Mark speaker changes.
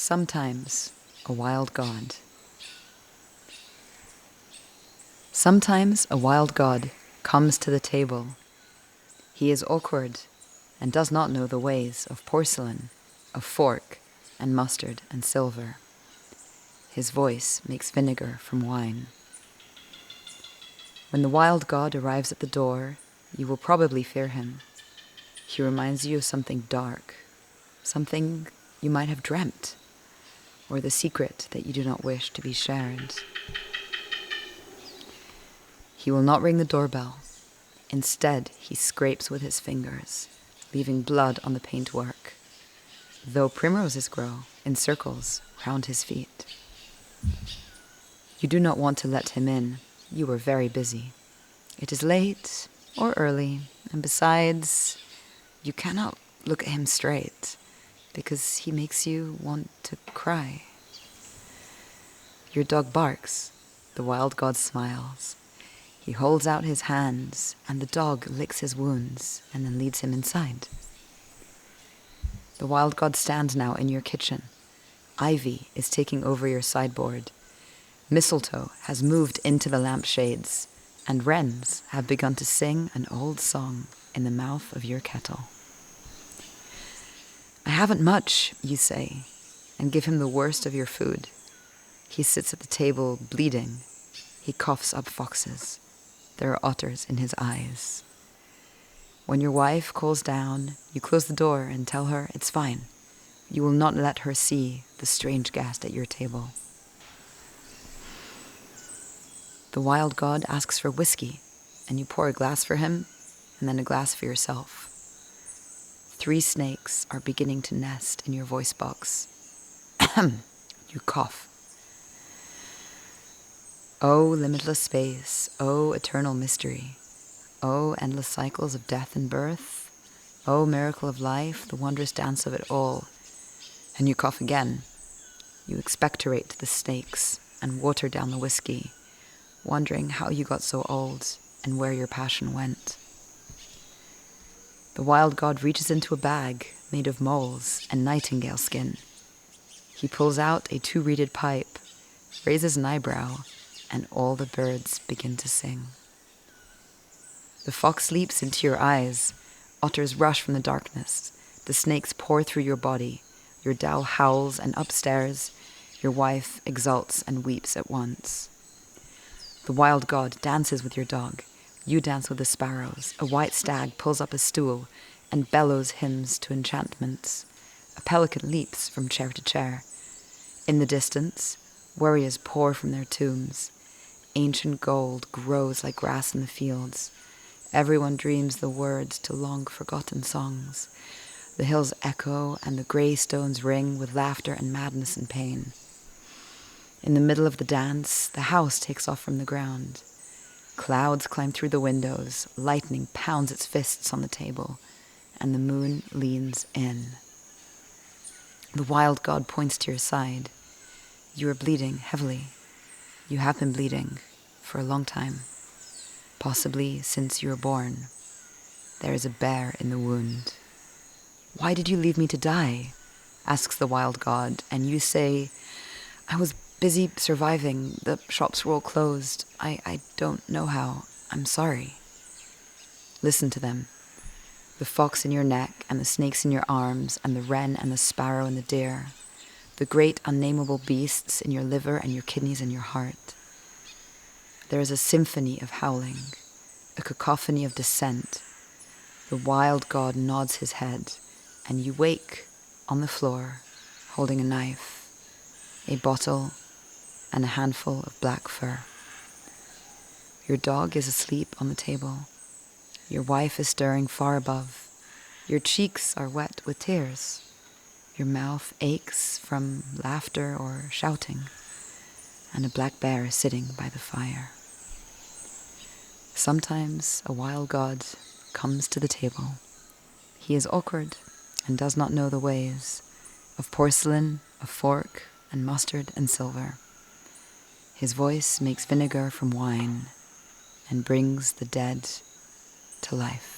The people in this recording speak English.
Speaker 1: Sometimes a wild god. Sometimes a wild god comes to the table. He is awkward and does not know the ways of porcelain, of fork and mustard and silver. His voice makes vinegar from wine. When the wild god arrives at the door, you will probably fear him. He reminds you of something dark, something you might have dreamt, or the secret that you do not wish to be shared. He will not ring the doorbell. Instead, he scrapes with his fingers, leaving blood on the paintwork, though primroses grow in circles round his feet. You do not want to let him in. You are very busy. It is late or early, and besides, you cannot look at him straight, because he makes you want to cry. Your dog barks. The wild god smiles. He holds out his hands, and the dog licks his wounds and then leads him inside. The wild god stands now in your kitchen. Ivy is taking over your sideboard. Mistletoe has moved into the lampshades, and wrens have begun to sing an old song in the mouth of your kettle. I haven't much, you say, and give him the worst of your food. He sits at the table bleeding. He coughs up foxes. There are otters in his eyes. When your wife calls down, you close the door and tell her it's fine. You will not let her see the strange guest at your table. The wild god asks for whiskey, and you pour a glass for him, and then a glass for yourself. 3 snakes are beginning to nest in your voice box. You cough. Oh, limitless space, oh, eternal mystery, oh, endless cycles of death and birth, oh, miracle of life, the wondrous dance of it all. And you cough again. You expectorate the snakes and water down the whiskey, wondering how you got so old and where your passion went. The wild god reaches into a bag made of moles and nightingale skin. He pulls out a 2-reeded pipe, raises an eyebrow, and all the birds begin to sing. The fox leaps into your eyes. Otters rush from the darkness. The snakes pour through your body. Your dhow howls, and upstairs, your wife exults and weeps at once. The wild god dances with your dog. You dance with the sparrows. A white stag pulls up a stool and bellows hymns to enchantments. A pelican leaps from chair to chair. In the distance, warriors pour from their tombs. Ancient gold grows like grass in the fields. Everyone dreams the words to long-forgotten songs. The hills echo and the grey stones ring with laughter and madness and pain. In the middle of the dance, the house takes off from the ground. Clouds climb through the windows, lightning pounds its fists on the table, and the moon leans in. The wild god points to your side. You are bleeding heavily. You have been bleeding for a long time, possibly since you were born. There is a bear in the wound. Why did you leave me to die? Asks the wild god, and you say, I was busy surviving. The shops were all closed. I don't know how. I'm sorry. Listen to them. The fox in your neck, and the snakes in your arms, and the wren and the sparrow and the deer. The great unnameable beasts in your liver and your kidneys and your heart. There is a symphony of howling, a cacophony of dissent. The wild god nods his head, and you wake on the floor, holding a knife, a bottle, and a handful of black fur. Your dog is asleep on the table. Your wife is stirring far above. Your cheeks are wet with tears. Your mouth aches from laughter or shouting, and a black bear is sitting by the fire. Sometimes a wild god comes to the table. He is awkward and does not know the ways of porcelain, of fork, and mustard and silver. His voice makes vinegar from wine and brings the dead to life.